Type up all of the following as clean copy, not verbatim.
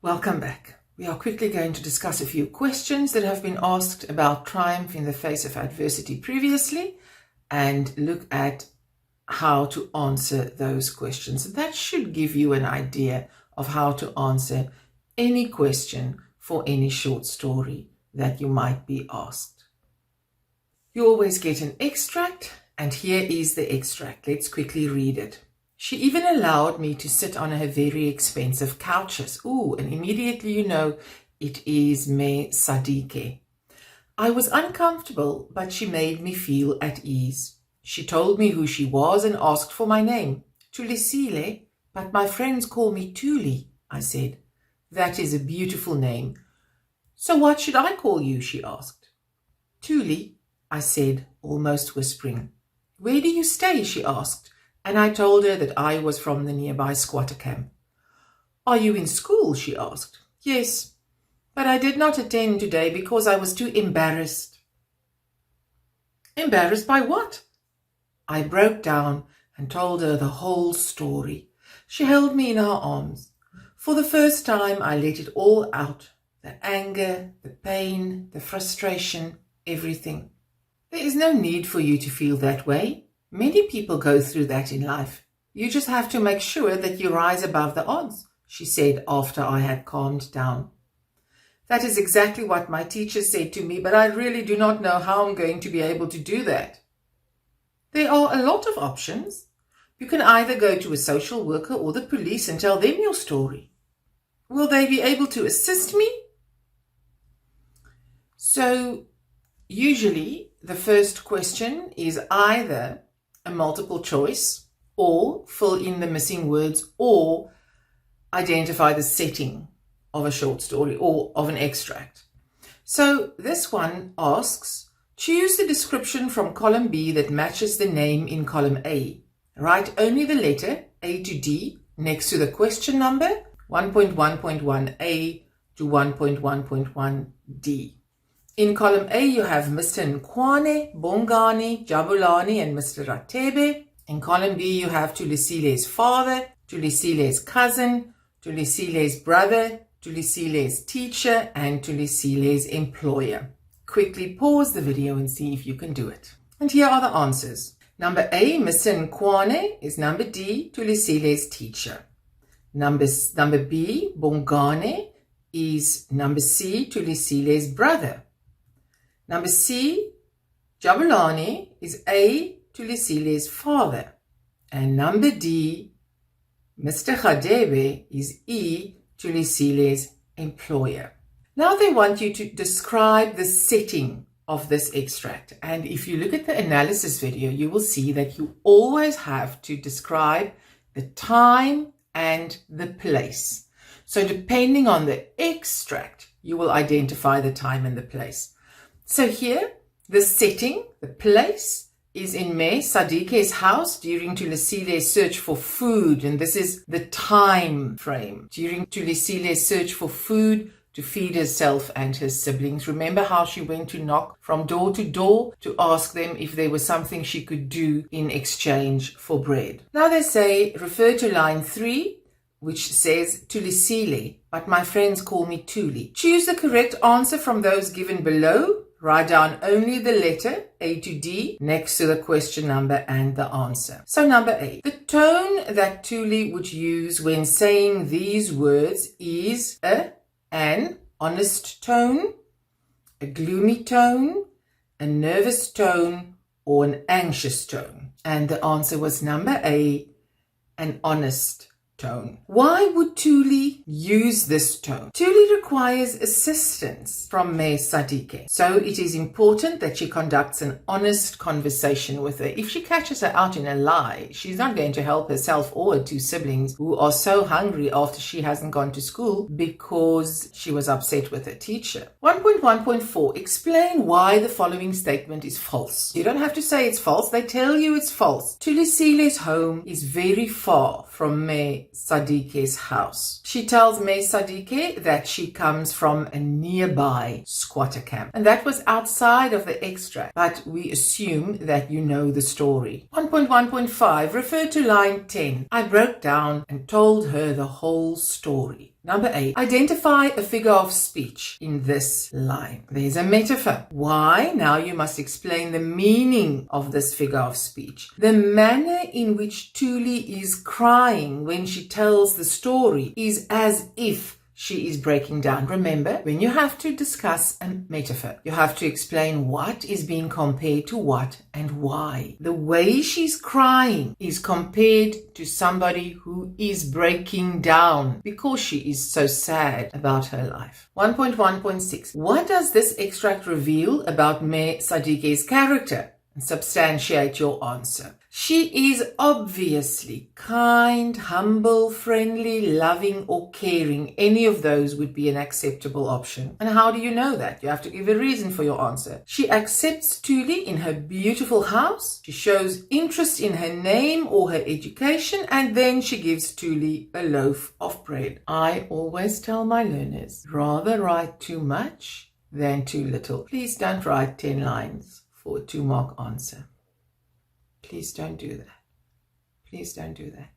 Welcome back. We are quickly going to discuss a few questions that have been asked about triumph in the face of adversity previously and look at how to answer those questions. That should give you an idea of how to answer any question for any short story that you might be asked. You always get an extract, and here is the extract. Let's quickly read it. She even allowed me to sit on her very expensive couches. Ooh, and immediately you know it is Me Sadike. I was uncomfortable, but she made me feel at ease. She told me who she was and asked for my name. Tulisile, but my friends call me Tuli, I said. That is a beautiful name. So what should I call you, she asked. Tuli, I said, almost whispering. Where do you stay, she asked. And I told her that I was from the nearby squatter camp. Are you in school? She asked. Yes, but I did not attend today because I was too embarrassed. Embarrassed by what? I broke down and told her the whole story. She held me in her arms. For the first time, I let it all out. The anger, the pain, the frustration, everything. There is no need for you to feel that way. Many people go through that in life. You just have to make sure that you rise above the odds, she said after I had calmed down. That is exactly what my teacher said to me, but I really do not know how I'm going to be able to do that. There are a lot of options. You can either go to a social worker or the police and tell them your story. Will they be able to assist me? So, usually the first question is either a multiple choice, or fill in the missing words, or identify the setting of a short story or of an extract. So this one asks, choose the description from column B that matches the name in column A. Write only the letter A to D next to the question number 1.1.1A to 1.1.1D. In column A, you have Mr. Nkwane, Bongani, Jabulani, and Mr. Ratebe. In column B, you have Tulisile's father, Tulisile's cousin, Tulisile's brother, Tulisile's teacher, and Tulisile's employer. Quickly pause the video and see if you can do it. And here are the answers. Number A, Mr. Nkwane, is number D, Tulisile's teacher. Number B, Bongane, is number C, Tulisile's brother. Number C, Jabulani, is A, Tulisile's father. And number D, Mr. Khadebe, is E, Tulisile's employer. Now they want you to describe the setting of this extract. And if you look at the analysis video, you will see that you always have to describe the time and the place. So depending on the extract, you will identify the time and the place. So here, the setting, the place, is in Me Sadike's house during Tulisile's search for food. And this is the time frame. During Tulisile's search for food to feed herself and her siblings. Remember how she went to knock from door to door to ask them if there was something she could do in exchange for bread. Now they say, refer to line 3, which says Tulisile, but my friends call me Tuli. Choose the correct answer from those given below. Write down only the letter A to D next to the question number and the answer. So number A, the tone that Tuli would use when saying these words is an honest tone, a gloomy tone, a nervous tone, or an anxious tone. And the answer was number A, an honest tone. Why would Tuli use this tone? Tuli requires assistance from Me Sadike. So it is important that she conducts an honest conversation with her. If she catches her out in a lie, she's not going to help herself or her two siblings who are so hungry after she hasn't gone to school because she was upset with her teacher. 1.1.4, explain why the following statement is false. You don't have to say it's false. They tell you it's false. Tulisile's home is very far from Me Sadike's house. She tells Me Sadike that she comes from a nearby squatter camp. And that was outside of the extract, but we assume that you know the story. 1.1.5, refer to line 10. I broke down and told her the whole story. Number 8, identify a figure of speech in this line. There's a metaphor. Why? Now you must explain the meaning of this figure of speech. The manner in which Thuli is crying when she tells the story is as if she is breaking down. Remember, when you have to discuss a metaphor, you have to explain what is being compared to what and why. The way she's crying is compared to somebody who is breaking down because she is so sad about her life. 1.1.6. What does this extract reveal about Meh Sadike's character? And substantiate your answer. She is obviously kind, humble, friendly, loving, or caring. Any of those would be an acceptable option. And how do you know that? You have to give a reason for your answer. She accepts Thuli in her beautiful house. She shows interest in her name or her education, and then she gives Thuli a loaf of bread. I always tell my learners, rather write too much than too little. Please don't write 10 lines for a 2-mark answer. Please don't do that. Please don't do that.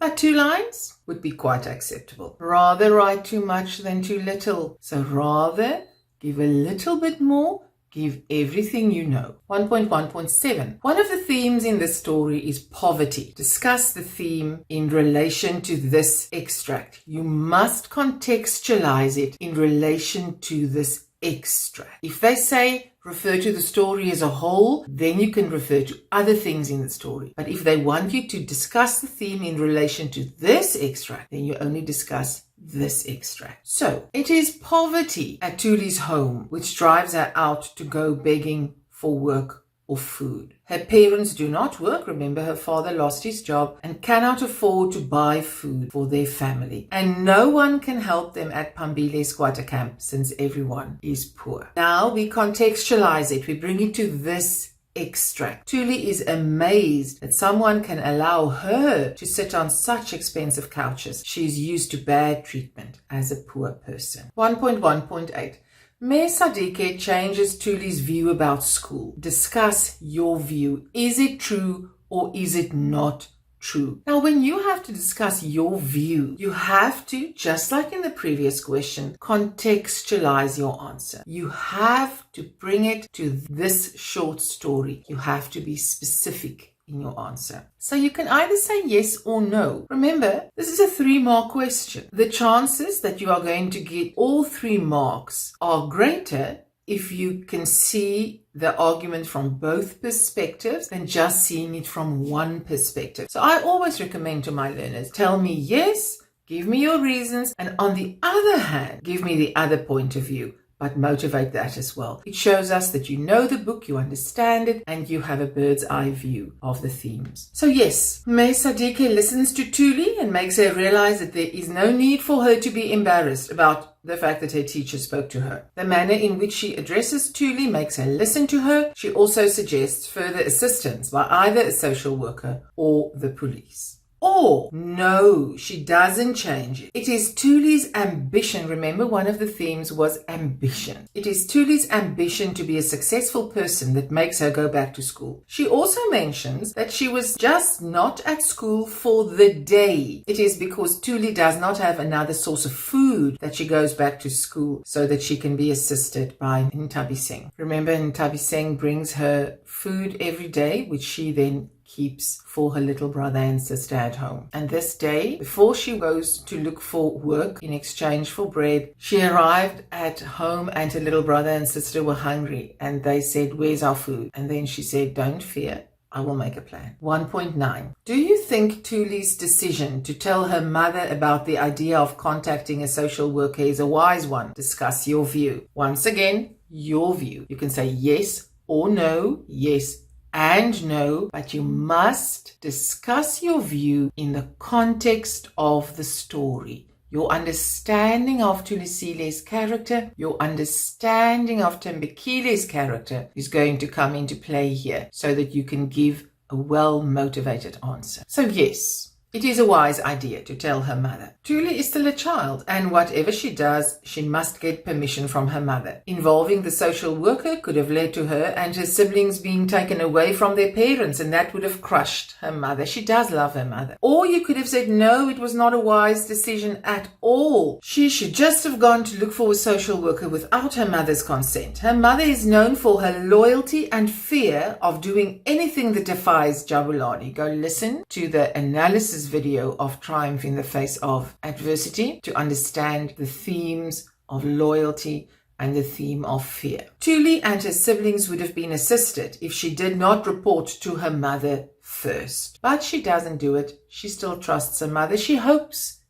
But 2 lines would be quite acceptable. Rather write too much than too little. So rather give a little bit more, give everything you know. 1.1.7. One of the themes in this story is poverty. Discuss the theme in relation to this extract. You must contextualize it in relation to this extract. If they say refer to the story as a whole, then you can refer to other things in the story. But if they want you to discuss the theme in relation to this extract, then you only discuss this extract. So, it is poverty at Thuli's home which drives her out to go begging for work or food. Her parents do not work. Remember, her father lost his job and cannot afford to buy food for their family. And no one can help them at Phambili squatter camp since everyone is poor. Now we contextualize it. We bring it to this extract. Thuli is amazed that someone can allow her to sit on such expensive couches. She is used to bad treatment as a poor person. 1.1.8. Meh Sadike changes Thuli's view about school. Discuss your view. Is it true or is it not true? Now, when you have to discuss your view, you have to, just like in the previous question, contextualize your answer. You have to bring it to this short story. You have to be specific in your answer. So you can either say yes or no. Remember, this is a 3-mark question. The chances that you are going to get all 3 marks are greater if you can see the argument from both perspectives than just seeing it from one perspective. So I always recommend to my learners, tell me yes, give me your reasons, and on the other hand, give me the other point of view. But motivate that as well. It shows us that you know the book, you understand it, and you have a bird's eye view of the themes. So yes, Meh Sadike listens to Thuli and makes her realize that there is no need for her to be embarrassed about the fact that her teacher spoke to her. The manner in which she addresses Thuli makes her listen to her. She also suggests further assistance by either a social worker or the police. Or, no, she doesn't change it. It is Thuli's ambition. Remember, one of the themes was ambition. It is Thuli's ambition to be a successful person that makes her go back to school. She also mentions that she was just not at school for the day. It is because Thuli does not have another source of food that she goes back to school so that she can be assisted by Ntabiseng. Remember, Ntabiseng brings her food every day, which she then keeps for her little brother and sister at home. And this day, before she goes to look for work in exchange for bread, she arrived at home and her little brother and sister were hungry and they said, "Where's our food?" And then she said, "Don't fear, I will make a plan." 1.9. Do you think Thuli's decision to tell her mother about the idea of contacting a social worker is a wise one? Discuss your view. Once again, your view. You can say yes or no, yes and no, but you must discuss your view in the context of the story. Your understanding of Thulisile's character, your understanding of Thembekile's character is going to come into play here so that you can give a well-motivated answer. So yes, It is a wise idea to tell her mother. Tuli is still a child, and whatever she does, she must get permission from her mother. Involving the social worker could have led to her and her siblings being taken away from their parents, and that would have crushed her mother. She does love her mother. Or you could have said, no, it was not a wise decision at all. She should just have gone to look for a social worker without her mother's consent. Her mother is known for her loyalty and fear of doing anything that defies Jabulani. Go listen to the analysis video of Triumph in the Face of Adversity to understand the themes of loyalty and the theme of fear. Tuli and her siblings would have been assisted if she did not report to her mother first. But she doesn't do it. She still trusts her mother. She hopes.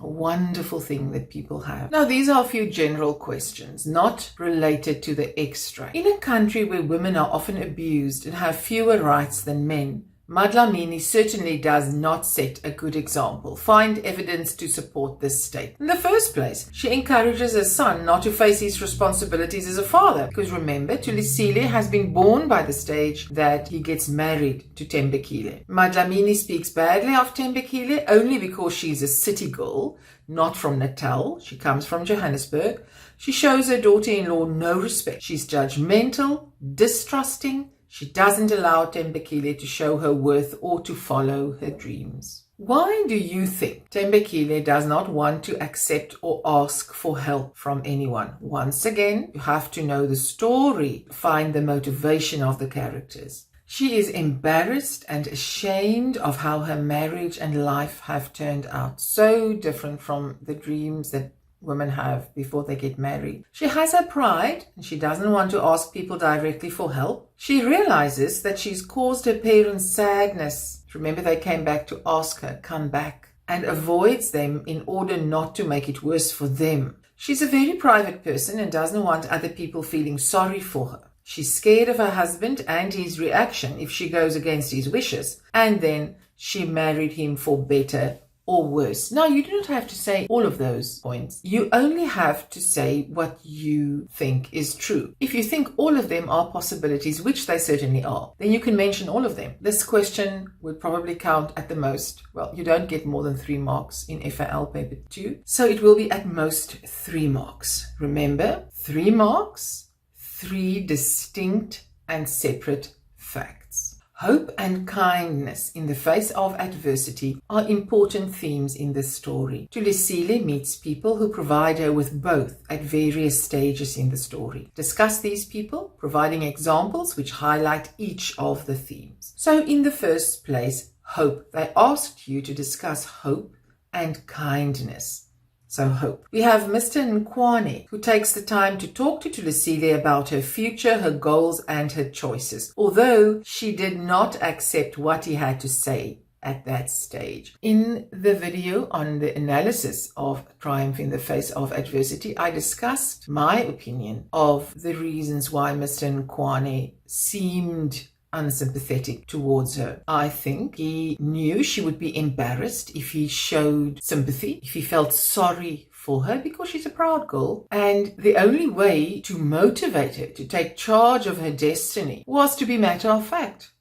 A wonderful thing that people have. Now, these are a few general questions, not related to the extract. In a country where women are often abused and have fewer rights than men, Madlamini certainly does not set a good example. Find evidence to support this statement. In the first place, she encourages her son not to face his responsibilities as a father. Because remember, Tulisile has been born by the stage that he gets married to Tembekile. Madlamini speaks badly of Tembekile only because she's a city girl, not from Natal. She comes from Johannesburg. She shows her daughter-in-law no respect. She's judgmental, distrusting. She doesn't allow Tembekile to show her worth or to follow her dreams. Why do you think Tembekile does not want to accept or ask for help from anyone? Once again, you have to know the story, find the motivation of the characters. She is embarrassed and ashamed of how her marriage and life have turned out. So different from the dreams that women have before they get married. She has her pride and she doesn't want to ask people directly for help. She realizes that she's caused her parents sadness. Remember, they came back to ask her, come back, and avoids them in order not to make it worse for them. She's a very private person and doesn't want other people feeling sorry for her. She's scared of her husband and his reaction if she goes against his wishes, and then she married him for better or worse. Now, you do not have to say all of those points. You only have to say what you think is true. If you think all of them are possibilities, which they certainly are, then you can mention all of them. This question would probably count at the most. Well, you don't get more than 3 marks in FAL paper 2, so it will be at most 3 marks. Remember, 3 marks, 3 distinct and separate facts. Hope and kindness in the face of adversity are important themes in this story. Tulisile meets people who provide her with both at various stages in the story. Discuss these people, providing examples which highlight each of the themes. So in the first place, hope. They asked you to discuss hope and kindness. So hope. We have Mr. Nkwane, who takes the time to talk to Tulisile about her future, her goals, and her choices, although she did not accept what he had to say at that stage. In the video on the analysis of Triumph in the Face of Adversity, I discussed my opinion of the reasons why Mr. Nkwane seemed unsympathetic towards her. I think he knew she would be embarrassed if he showed sympathy, if he felt sorry for her, because she's a proud girl. And the only way to motivate her to take charge of her destiny was to be matter of fact.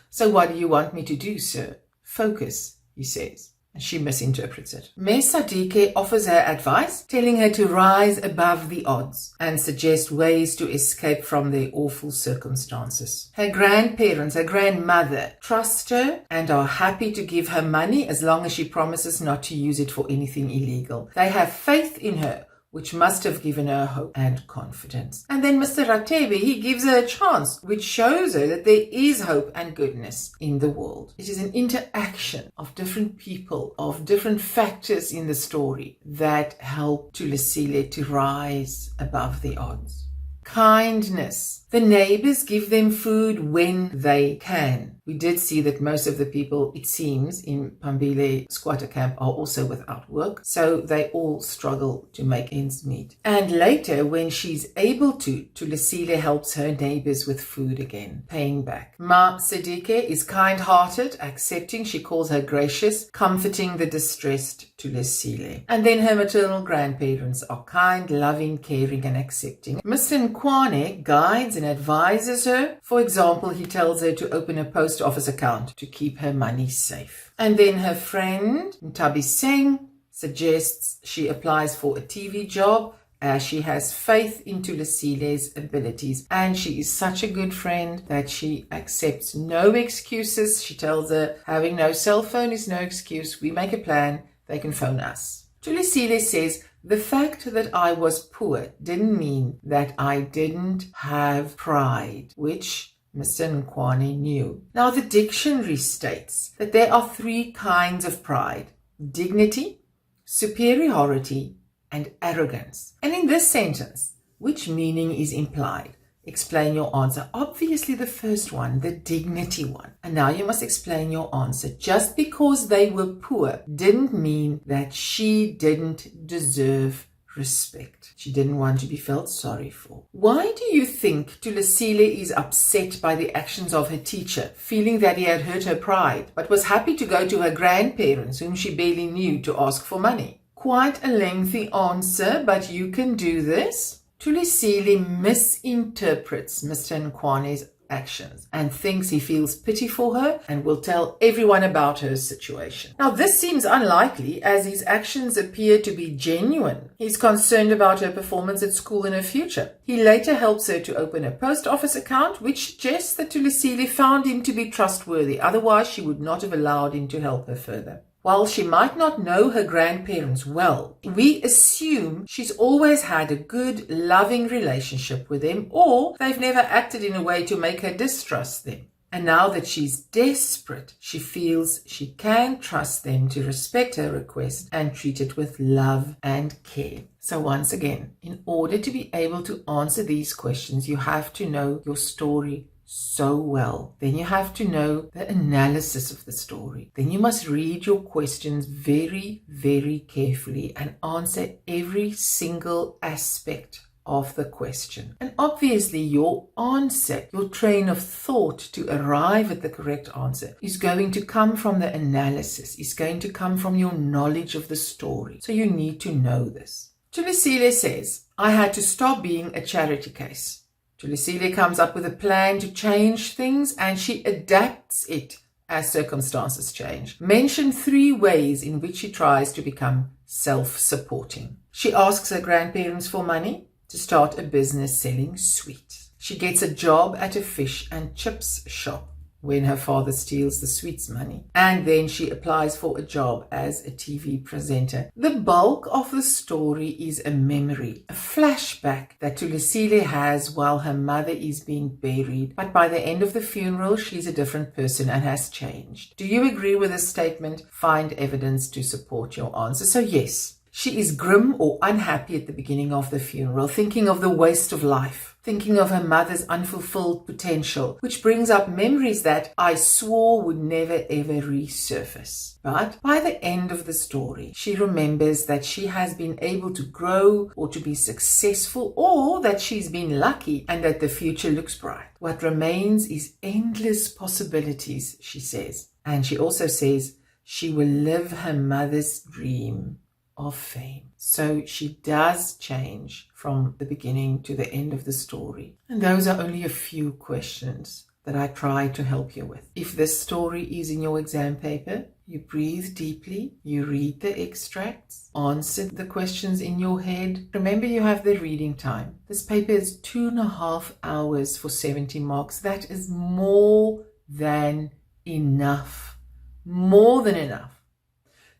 So what do you want me to do, sir? Focus, he says. And she misinterprets it. Mesadike offers her advice, telling her to rise above the odds and suggest ways to escape from their awful circumstances. Her grandparents, her grandmother, trust her and are happy to give her money as long as she promises not to use it for anything illegal. They have faith in her, which must have given her hope and confidence. And then Mr. Rathebe, he gives her a chance, which shows her that there is hope and goodness in the world. It is an interaction of different people, of different factors in the story that help Tulisile to rise above the odds. Kindness. The neighbors give them food when they can. We did see that most of the people, it seems, in Pambile squatter camp are also without work, so they all struggle to make ends meet. And later, when she's able to, Tulisile helps her neighbors with food again, paying back. Ma Sedike is kind-hearted, accepting, she calls her gracious, comforting the distressed Tulisile. And then her maternal grandparents are kind, loving, caring, and accepting. Mr. Nkwane guides and Winston advises her. For example, he tells her to open a post office account to keep her money safe. And then her friend, Mtabi Singh, suggests she applies for a TV job as she has faith in Tulisile's abilities, and she is such a good friend that she accepts no excuses. She tells her having no cell phone is no excuse. We make a plan, they can phone us. Tulisile says, the fact that I was poor didn't mean that I didn't have pride, which Mr. Nkwane knew. Now the dictionary states that there are 3 kinds of pride: dignity, superiority, and arrogance. And in this sentence, which meaning is implied? Explain your answer. Obviously the first one, the dignity one. And now you must explain your answer. Just because they were poor didn't mean that she didn't deserve respect. She didn't want to be felt sorry for. Why do you think Tulisile is upset by the actions of her teacher, feeling that he had hurt her pride, but was happy to go to her grandparents, whom she barely knew, to ask for money? Quite a lengthy answer, but you can do this. Tulisile misinterprets Mr. Nkwane's actions and thinks he feels pity for her and will tell everyone about her situation. Now this seems unlikely as his actions appear to be genuine. He's concerned about her performance at school and her future. He later helps her to open a post office account, which suggests that Tulisile found him to be trustworthy. Otherwise she would not have allowed him to help her further. While she might not know her grandparents well, we assume she's always had a good, loving relationship with them, or they've never acted in a way to make her distrust them. And now that she's desperate, she feels she can trust them to respect her request and treat it with love and care. So once again, in order to be able to answer these questions, you have to know your story so well. Then you have to know the analysis of the story. Then you must read your questions very, very carefully and answer every single aspect of the question. And obviously your answer, your train of thought to arrive at the correct answer is going to come from the analysis, is going to come from your knowledge of the story. So you need to know this. Tulisile says, I had to stop being a charity case. Tulisile comes up with a plan to change things and she adapts it as circumstances change. Mention 3 ways in which she tries to become self-supporting. She asks her grandparents for money to start a business selling sweets. She gets a job at a fish and chips shop when her father steals the sweets money. And then she applies for a job as a TV presenter. The bulk of the story is a memory, a flashback that Tulisile has while her mother is being buried. But by the end of the funeral, she's a different person and has changed. Do you agree with this statement? Find evidence to support your answer. So yes, she is grim or unhappy at the beginning of the funeral, thinking of the waste of life, thinking of her mother's unfulfilled potential, which brings up memories that I swore would never ever resurface. But by the end of the story, she remembers that she has been able to grow or to be successful, or that she's been lucky and that the future looks bright. What remains is endless possibilities, she says. And she also says she will live her mother's dream of fame. So she does change from the beginning to the end of the story. And those are only a few questions that I try to help you with. If this story is in your exam paper, you breathe deeply, you read the extracts, answer the questions in your head. Remember, you have the reading time. This paper is 2.5 hours for 70 marks. That is more than enough. More than enough.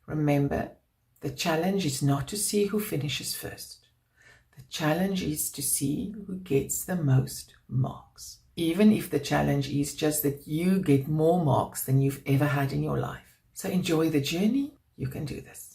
Remember, the challenge is not to see who finishes first. The challenge is to see who gets the most marks. Even if the challenge is just that you get more marks than you've ever had in your life. So enjoy the journey. You can do this.